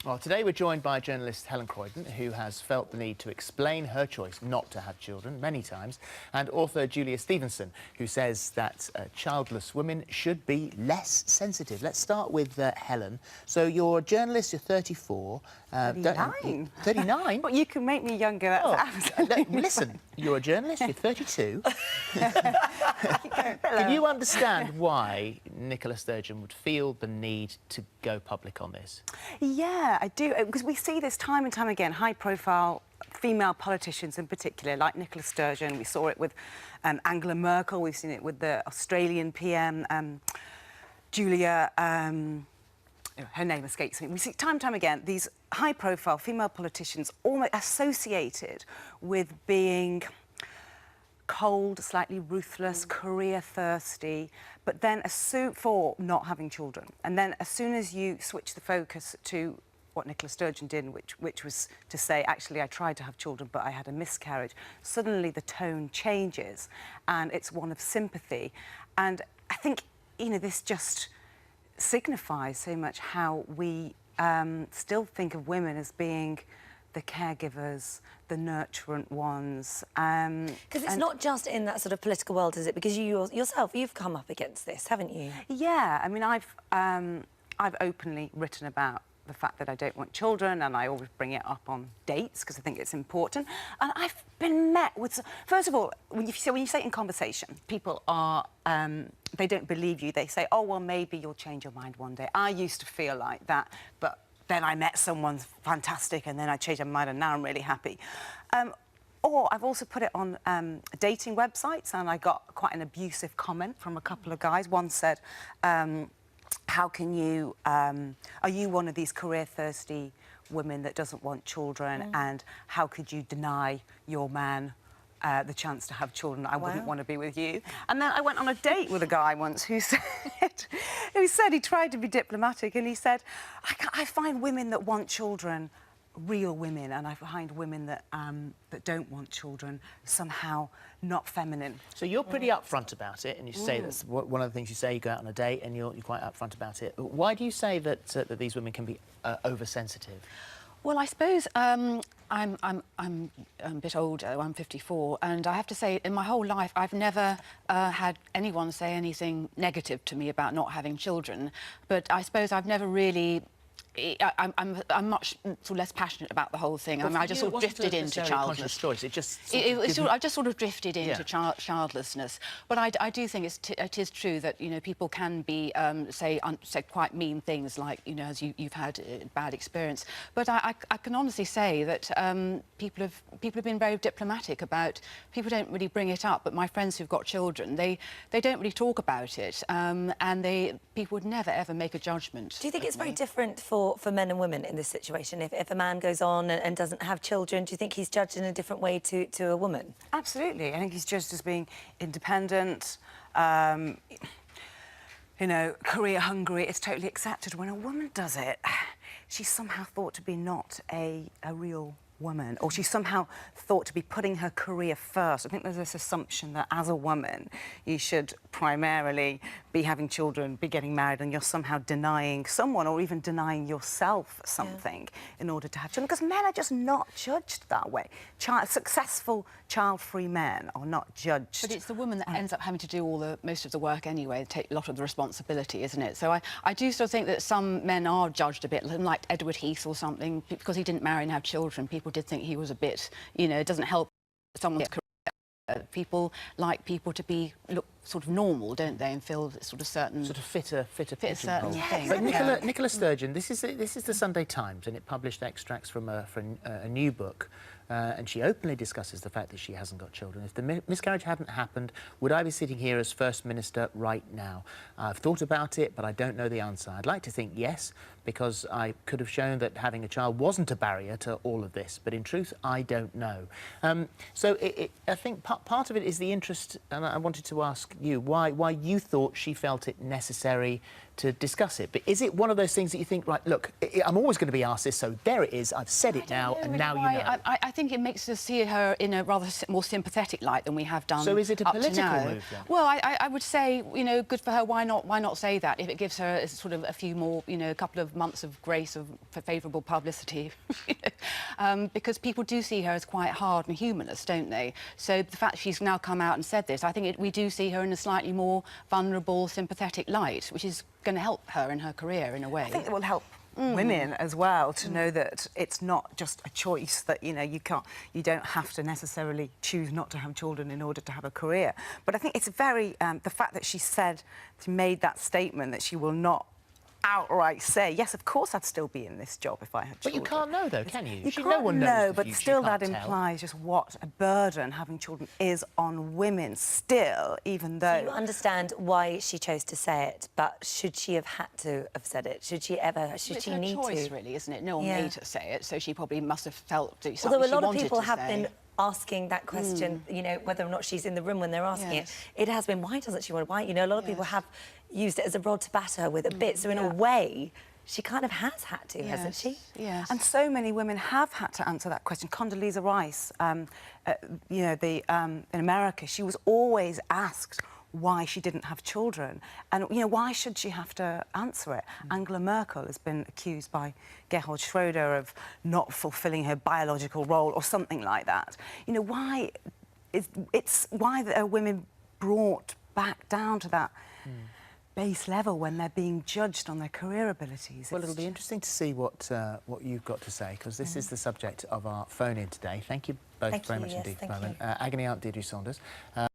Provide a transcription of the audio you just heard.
Well, today we're joined by journalist Helen Croydon, who has felt the need to explain her choice not to have children many times, and author Julia Stevenson, who says that childless women should be less sensitive. Let's start with Helen. So you're a journalist, you're 34. 39. 39? But you can make me younger, that's absolutely Listen, you're a journalist, you're 32. Can you understand why Nicola Sturgeon would feel the need to go public on this? Yeah, I do, because we see this time and time again, high-profile female politicians in particular, like Nicola Sturgeon. We saw it with Angela Merkel, we've seen it with the Australian PM, Julia... her name escapes me. We see time and time again these high-profile female politicians almost associated with being cold, slightly ruthless, career-thirsty, but then for not having children. And then as soon as you switch the focus to what Nicola Sturgeon did, which was to say, actually, I tried to have children, but I had a miscarriage, suddenly the tone changes, and it's one of sympathy. And I think, you know, this just signifies so much how we still think of women as being the caregivers, the nurturant ones. Because it's not just in that sort of political world, is it? Because you yourself, you've come up against this, haven't you? Yeah, I mean, I've openly written about the fact that I don't want children, and I always bring it up on dates because I think it's important. And I've been met with... First of all, when you say in conversation, people are... they don't believe you. They say, oh, well, maybe you'll change your mind one day. I used to feel like that, but then I met someone fantastic, and then I changed my mind, and now I'm really happy. Or I've also put it on dating websites, and I got quite an abusive comment from a couple of guys. One said, how can you... are you one of these career-thirsty women that doesn't want children, and how could you deny your man the chance to have children? I wouldn't want to be with you. And then I went on a date with a guy once who said he tried to be diplomatic, and he said, I find women that want children real women, and I find women that that don't want children somehow not feminine. So you're pretty upfront about it, and you say that's one of the things you say. You go out on a date, and you're quite upfront about it. Why do you say that that these women can be oversensitive? Well, I suppose I'm a bit older. I'm 54, and I have to say, in my whole life, I've never had anyone say anything negative to me about not having children. But I suppose I've never really... I'm much sort of less passionate about the whole thing. I mean, I just sort of drifted into childless. Choice. It just I just sort of drifted into childlessness. But I do think it is true that, you know, people can be say quite mean things, like, you know, as you've had a bad experience. But I can honestly say that people have been very diplomatic about. People don't really bring it up, but my friends who've got children, they don't really talk about it, and people would never ever make a judgment. Do you think it's very different for men and women in this situation? If a man goes on and doesn't have children, do you think he's judged in a different way to a woman? Absolutely. I think he's judged as being independent, you know, career hungry. It's totally accepted. When a woman does it, she's somehow thought to be not a real woman, or she's somehow thought to be putting her career first. I think there's this assumption that as a woman you should primarily be having children, be getting married, and you're somehow denying someone, or even denying yourself something in order to have children, because men are just not judged that way. Successful child-free men are not judged. But it's the woman that ends up having to do most of the work anyway, take a lot of the responsibility, isn't it? So I do still think that some men are judged a bit, like Edward Heath or something, because he didn't marry and have children. People did think he was a bit, you know, it doesn't help someone's career. People like people to look sort of normal, don't they, and feel sort of certain... Sort of fitter certain things. But Nicola Sturgeon, this is the Sunday Times, and it published extracts from a new book, and she openly discusses the fact that she hasn't got children. If the miscarriage hadn't happened, would I be sitting here as First Minister right now? I've thought about it, but I don't know the answer. I'd like to think yes, because I could have shown that having a child wasn't a barrier to all of this, but in truth, I don't know. So I think part of it is the interest, and I wanted to ask you why you thought she felt it necessary to discuss it. But is it one of those things that you think, right, look, I'm always going to be asked this, so there it is, I've said it now, and now you know? I think it makes us see her in a rather more sympathetic light than we have done. So is it a up to political now. move then? Well, I would say, you know, good for her. Why not say that if it gives her sort of a few more, you know, a couple of months of grace for favourable publicity, because people do see her as quite hard and humanless, don't they? So the fact she's now come out and said this, I think we do see her in a slightly more vulnerable, sympathetic light, which is going to help her in her career in a way. I think it will help women as well to know that it's not just a choice, that, you know, you don't have to necessarily choose not to have children in order to have a career. But I think it's very the fact that she made that statement that she will not outright say, yes, of course I'd still be in this job if I had children. But you can't know, though, can you? You No can't one knows know, the but future, still you that can't tell. implies just what a burden having children is on women still, even though... Do you understand why she chose to say it, but should she have had to have said it? Should she need to? It's her choice, really, isn't it? No one Yeah. made her say it, so she probably must have felt that something Although a she lot of wanted people to have say. been asking that question, you know, whether or not she's in the room when they're asking Yes. it. It has been, why doesn't she want to? Why? You know, a lot of people Yes. have used it as a rod to batter her with a bit. So in a way, she kind of has had to, hasn't she? Yes. And so many women have had to answer that question. Condoleezza Rice, you know, in America, she was always asked why she didn't have children. And, you know, why should she have to answer it? Angela Merkel has been accused by Gerhard Schroeder of not fulfilling her biological role or something like that. You know, why are women brought back down to that base level when they're being judged on their career abilities? Well, it'll be interesting to see what you've got to say, because this is the subject of our phone-in today. Thank you both very much indeed for the moment. Agony Aunt Deirdre Saunders.